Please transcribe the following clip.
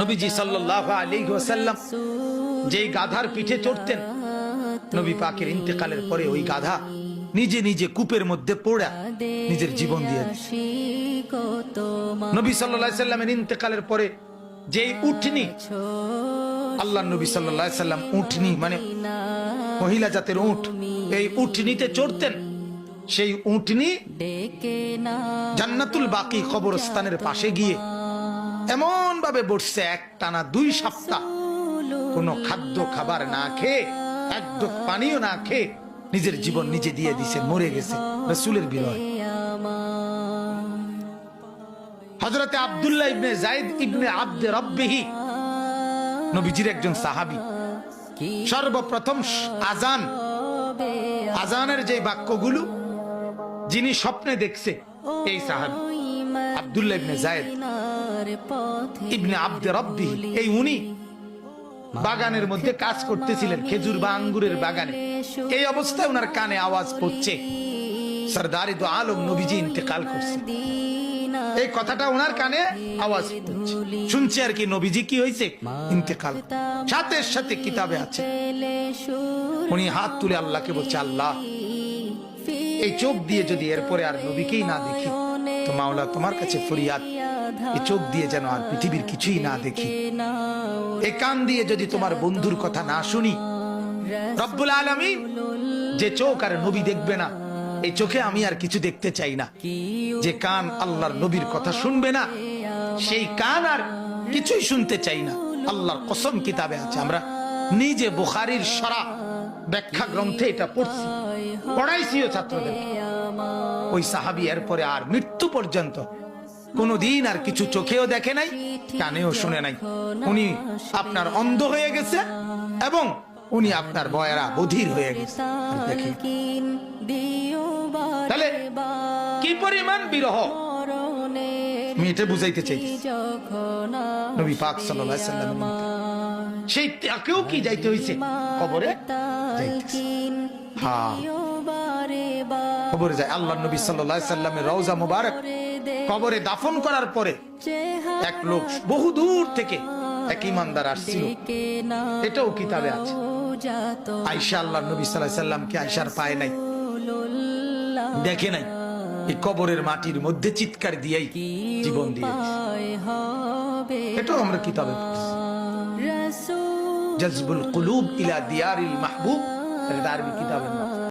নবীজি সাল্লাল্লাহু আলাইহি ওয়াসাল্লাম যেই গাধার পিঠে চড়তেন, নবী পাকের ইন্তেকালের পরে ওই গাধা নিজে নিজে কূপের মধ্যে পড়ে নিজের জীবন দিয়ে দিয়েছে। নবী সাল্লাল্লাহু আলাইহি সাল্লামের ইন্তেকালের পরে যেই উটনি, আল্লাহর নবী সাল্লাল্লাহু আলাইহি সাল্লাম উটনি মানে মহিলা জাতের উট, এই উটনিতে চড়তেন। সেই উটনি জান্নাতুল বাকি কবরস্থানের পাশে গিয়ে এমন ভাবে বসছে, এক টানা 2 সপ্তাহ কোনো খাদ্য খাবার না খেয়ে, এক ঢোক পানিও না খেয়ে নিজের জীবন নিজে দিয়ে দিছে, মরে গেছে রাসূলের বিরহে। হযরতে আব্দুল্লাহ ইবনে যায়েদ ইবনে আব্দে রাব্বিহি নবীজির একজন সাহাবী। সর্বপ্রথম আজানের যে বাক্যগুলো যিনি স্বপ্নে দেখছে, এই সাহাবী আব্দুল্লাহ ইবনে যায়েদ ইবনে আব্দে রাব্বিহি, এই উনি বাগানের মধ্যে কাজ করতেছিলেন, খেজুর বা আঙ্গুরের বাগানে। এই অবস্থায় ওনার কানে আওয়াজ পড়ছে সরদারি দো আলম নবীজি ইন্তেকাল করছে। এই কথাটা ওনার কানে আওয়াজ পড়ছে, শুনছে আর কি, নবীজি কি হয়েছে, ইন্তেকাল। সাথে সাথে কিতাবে আছে, উনি হাত তুলে আল্লাহকে বলছে, আল্লাহ এই চোখ দিয়ে যদি এরপরে আর নবীকেই না দেখি তো মাওলা তোমার কাছে ফরিয়াদ, এই চোখ দিয়ে যেন আর পৃথিবীর কিছুই না দেখি, এই কান দিয়ে যদি তোমার বন্ধুর কথা না শুনি, রব্বুল আলামিন যে চোখ আর নবী দেখবে না, এই চোখে আমি আর কিছু দেখতে চাই না। যে কান আল্লাহর নবীর কথা শুনবে না, সেই কান আর কিছুই শুনতে চাই না। আল্লাহর কসম কিতাবে আছে, আমরা নিজে বুখারীর শরহ ব্যাখ্যা গ্রন্থে এটা পড়ছি, পড়াইছিও ছাত্রদের। ওই সাহাবী এরপরে আর মৃত্যু পর্যন্ত কোনদিন আর কিছু চোখেও দেখে নাই, কানেও শুনে নাই। উনি আপনার অন্ধ হয়ে গেছে এবং উনি আপনার বয়রা বধির হয়ে গেছে। তাহলে কি পরিমাণ বিরহ আমি এটা বুঝাইতে চাই। নবী পাক সাল্লাল্লাহু আলাইহি সাল্লাম সেই তাকেও কি যাইতে হইছে কবরে, হ্যাঁ কবরে যায়। আল্লাহর নবী সাল্লাল্লাহু আলাইহি সাল্লামের রওজা মুবারক কবরে দাফন করার পরে এক লোক বহু দূর থেকে এক ইমানদার আসছিল, এটাও কিতাবে আছে। আয়েশা আল্লাহর নবী সাল্লাল্লাহু আলাইহি সাল্লামকে আয়েশার পায় নাই, দেখে নাই, এই কবরের মাটির মধ্যে চিৎকার দিয়েই জীবন দিয়েছে। এটাও আমরা কিতাবে পড়ছি। জাযবুল কুলুব ইলা দিয়ারিল মাহবুব, এটা আরবি কিতাবের নাম।